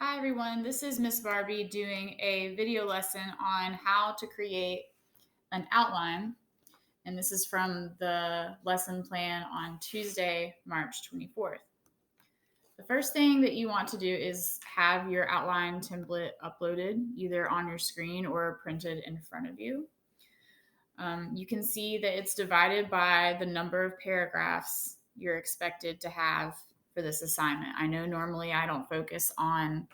Hi everyone, this is Miss Barbie doing a video lesson on how to create an outline. And this is from the lesson plan on Tuesday, March 24th. The first thing that you want to do is have your outline template uploaded either on your screen or printed in front of you. You can see that it's divided by the number of paragraphs you're expected to have for this assignment. I know normally I don't focus on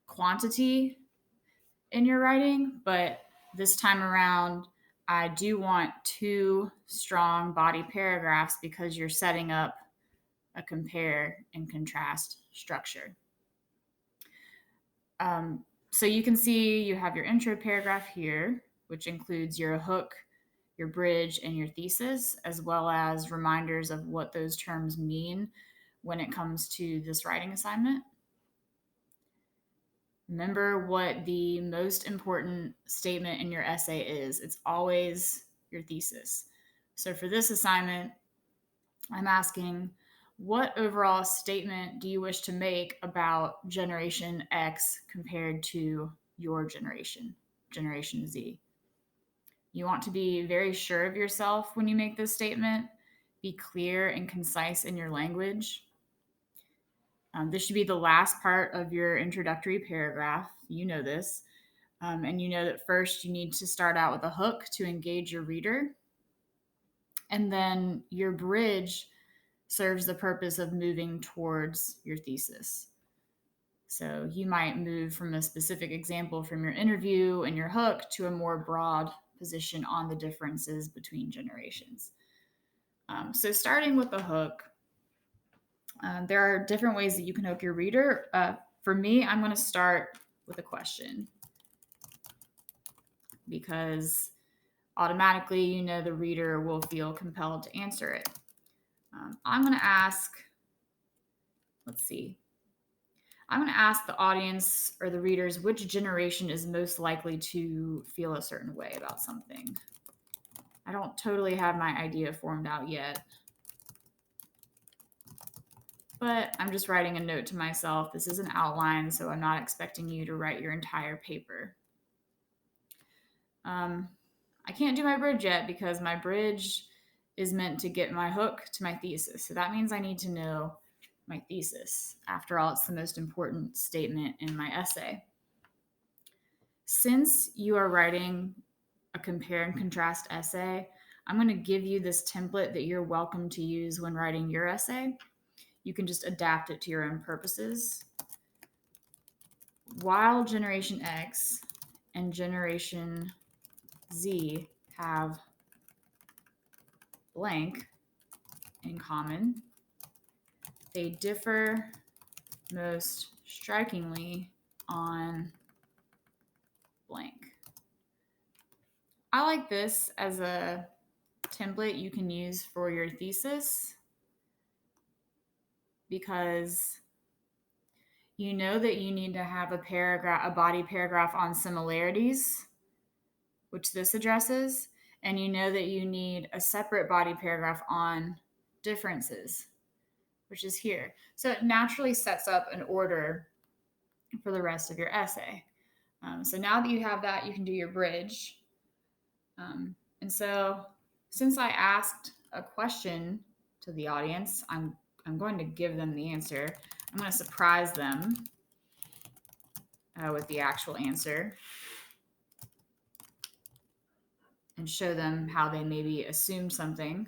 quantity in your writing, but this time around, I do want two strong body paragraphs because you're setting up a compare and contrast structure. So you can see you have your intro paragraph here, which includes your hook, your bridge, and your thesis, as well as reminders of what those terms mean when it comes to this writing assignment. Remember what the most important statement in your essay is. It's always your thesis. So for this assignment, I'm asking, what overall statement do you wish to make about Generation X compared to your generation, Generation Z? You want to be very sure of yourself when you make this statement. Be clear and concise in your language. This should be the last part of your introductory paragraph. You know this. And you know that first you need to start out with a hook to engage your reader. And then your bridge serves the purpose of moving towards your thesis. So you might move from a specific example from your interview and your hook to a more broad position on the differences between generations. So starting with the hook, there are different ways that you can hook your reader. For me, I'm going to start with a question because automatically, you know, the reader will feel compelled to answer it. I'm going to ask, I'm going to ask the audience or the readers which generation is most likely to feel a certain way about something. I don't totally have my idea formed out yet, but I'm just writing a note to myself. This is an outline, so I'm not expecting you to write your entire paper. I can't do my bridge yet because my bridge is meant to get my hook to my thesis. So that means I need to know my thesis. After all, it's the most important statement in my essay. Since you are writing a compare and contrast essay, I'm going to give you this template that you're welcome to use when writing your essay. You can just adapt it to your own purposes. While Generation X and Generation Z have blank in common, they differ most strikingly on blank. I like this as a template you can use for your thesis because you know that you need to have a body paragraph on similarities, which this addresses, and you know that you need a separate body paragraph on differences, which is here. So it naturally sets up an order for the rest of your essay. So now that you have that, you can do your bridge. And so since I asked a question to the audience, I'm going to give them the answer. I'm going to surprise them with the actual answer and show them how they maybe assumed something.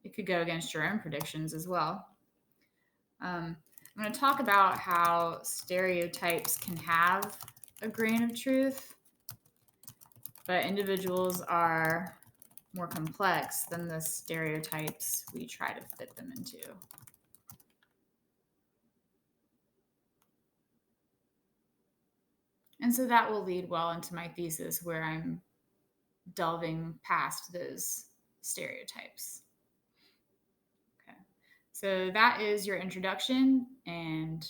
It could go against your own predictions as well. I'm going to talk about how stereotypes can have a grain of truth, but individuals are more complex than the stereotypes we try to fit them into. And so that will lead well into my thesis where I'm delving past those stereotypes. Okay, so that is your introduction, and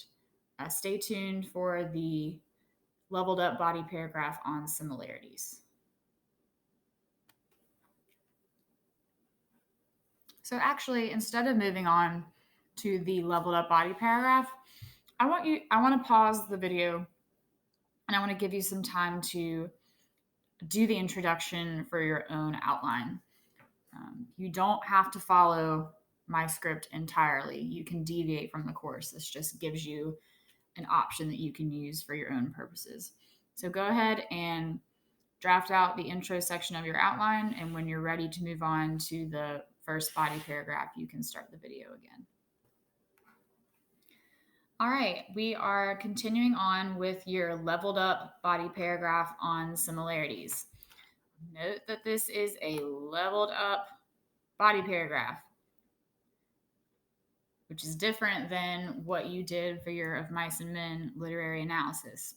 stay tuned for the leveled up body paragraph on similarities. So actually, instead of moving on to the leveled up body paragraph, I want to pause the video and I want to give you some time to do the introduction for your own outline. You don't have to follow my script entirely. You can deviate from the course. This just gives you an option that you can use for your own purposes. So go ahead and draft out the intro section of your outline. And when you're ready to move on to the first body paragraph, you can start the video again. All right, we are continuing on with your leveled up body paragraph on similarities. Note that this is a leveled up body paragraph, which is different than what you did for your Of Mice and Men literary analysis.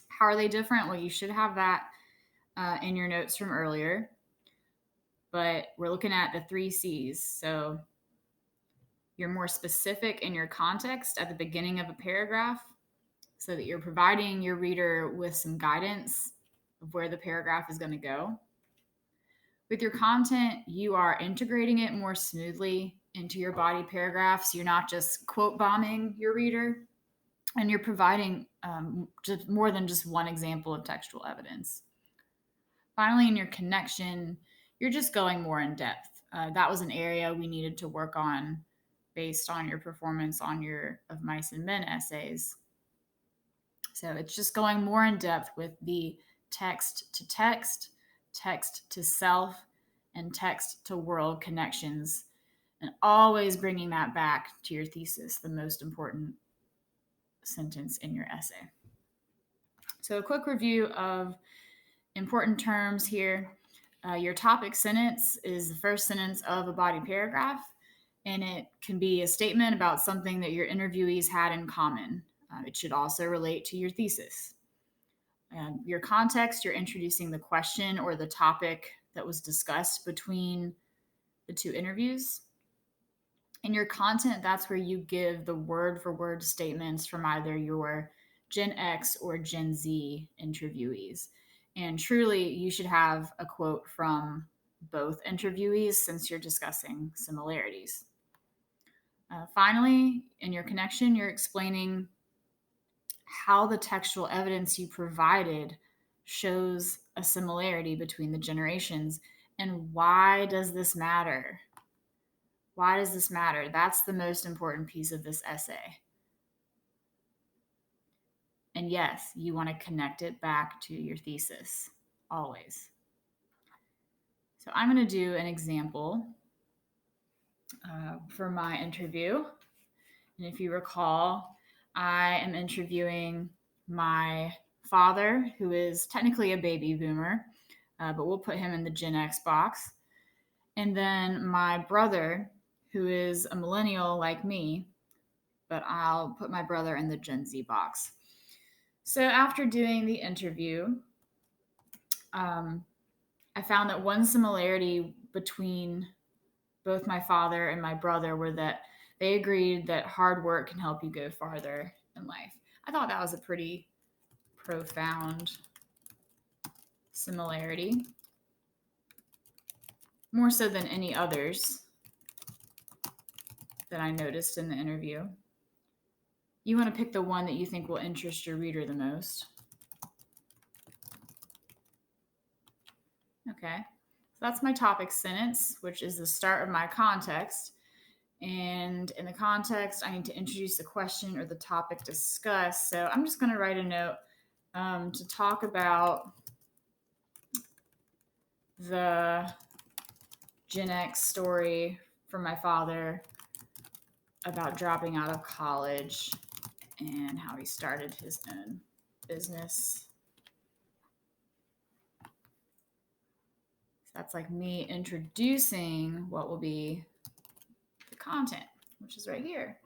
How are they different? Well, you should have that in your notes from earlier, but we're looking at the 3 C's. So you're more specific in your context at the beginning of a paragraph so that you're providing your reader with some guidance of where the paragraph is going to go. With your content, you are integrating it more smoothly into your body paragraphs. You're not just quote bombing your reader, and you're providing just more than just one example of textual evidence. Finally, in your connection, you're just going more in depth. That was an area we needed to work on based on your performance on your Of Mice and Men essays. So it's just going more in depth with the text to text, text to self, and text to world connections, and always bringing that back to your thesis, the most important sentence in your essay. So a quick review of important terms here. Your topic sentence is the first sentence of a body paragraph, and it can be a statement about something that your interviewees had in common. It should also relate to your thesis. Your context, you're introducing the question or the topic that was discussed between the 2 interviews. In your content, that's where you give the word for word statements from either your Gen X or Gen Z interviewees. And truly, you should have a quote from both interviewees since you're discussing similarities. Finally, in your connection, you're explaining how the textual evidence you provided shows a similarity between the generations. And why does this matter? Why does this matter? That's the most important piece of this essay. And yes, you want to connect it back to your thesis, always. So I'm going to do an example for my interview. And if you recall, I am interviewing my father, who is technically a baby boomer, but we'll put him in the Gen X box. And then my brother, who is a millennial like me, but I'll put my brother in the Gen Z box. So after doing the interview, I found that one similarity between both my father and my brother were that they agreed that hard work can help you go farther in life. I thought that was a pretty profound similarity, more so than any others that I noticed in the interview. You want to pick the one that you think will interest your reader the most. Okay, so that's my topic sentence, which is the start of my context. And in the context, I need to introduce the question or the topic discussed. So I'm just going to write a note to talk about the Gen X story from my father about dropping out of college and how he started his own business. So that's like me introducing what will be the content, which is right here.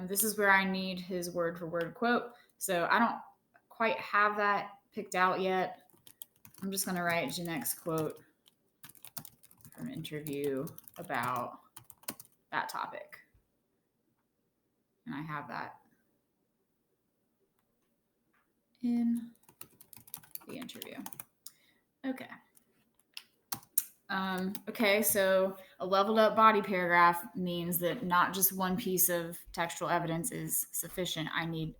This is where I need his word for word quote. So I don't quite have that picked out yet. I'm just going to write Gen X quote from interview about that topic. And I have that in the interview. Okay. Okay, so a leveled up body paragraph means that not just one piece of textual evidence is sufficient. I need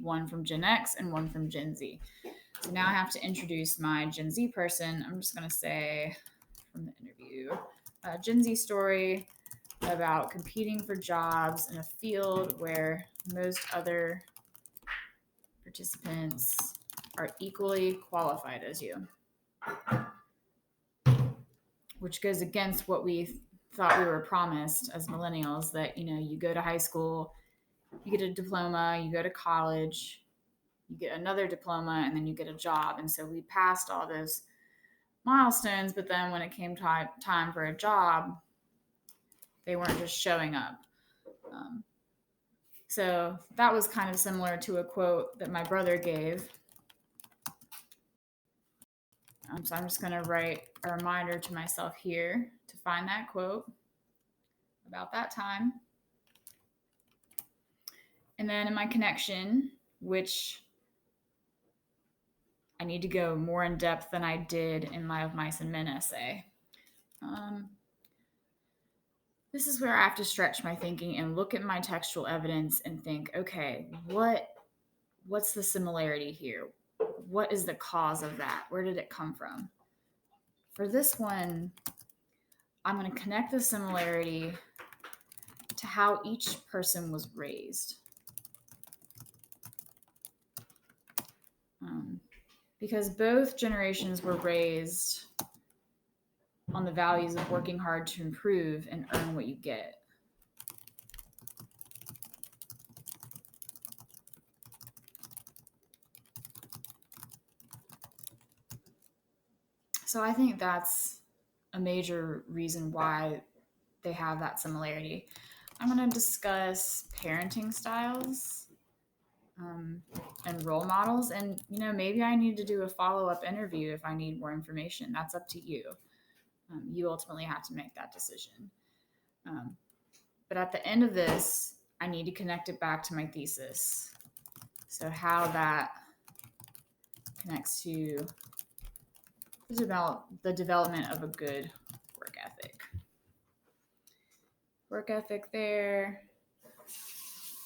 one from Gen X and one from Gen Z. So now I have to introduce my Gen Z person. I'm just going to say from the interview, Gen Z story about competing for jobs in a field where most other participants are equally qualified as you, which goes against what we thought we were promised as millennials, that, you know, you go to high school, you get a diploma, you go to college, you get another diploma, and then you get a job. And so we passed all those milestones, but then when it came time for a job, they weren't just showing up. So that was kind of similar to a quote that my brother gave. So I'm just going to write a reminder to myself here to find that quote about that time. And then in my connection, which I need to go more in depth than I did in my Of Mice and Men essay. This is where I have to stretch my thinking and look at my textual evidence and think, okay, what's the similarity here? What is the cause of that? Where did it come from? For this one, I'm going to connect the similarity to how each person was raised. Because both generations were raised on the values of working hard to improve and earn what you get. So I think that's a major reason why they have that similarity. I'm going to discuss parenting styles and role models. And, you know, maybe I need to do a follow-up interview if I need more information. That's up to you. You ultimately have to make that decision. But at the end of this, I need to connect it back to my thesis. So how that connects to the development of a good work ethic. Work ethic there.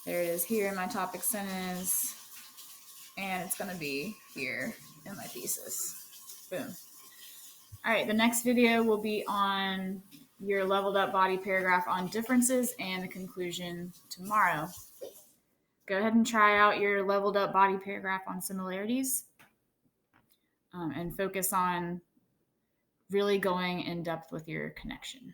There it is here in my topic sentence. And it's going to be here in my thesis. Boom. All right, the next video will be on your leveled up body paragraph on differences and the conclusion tomorrow. Go ahead and try out your leveled up body paragraph on similarities and focus on really going in depth with your connection.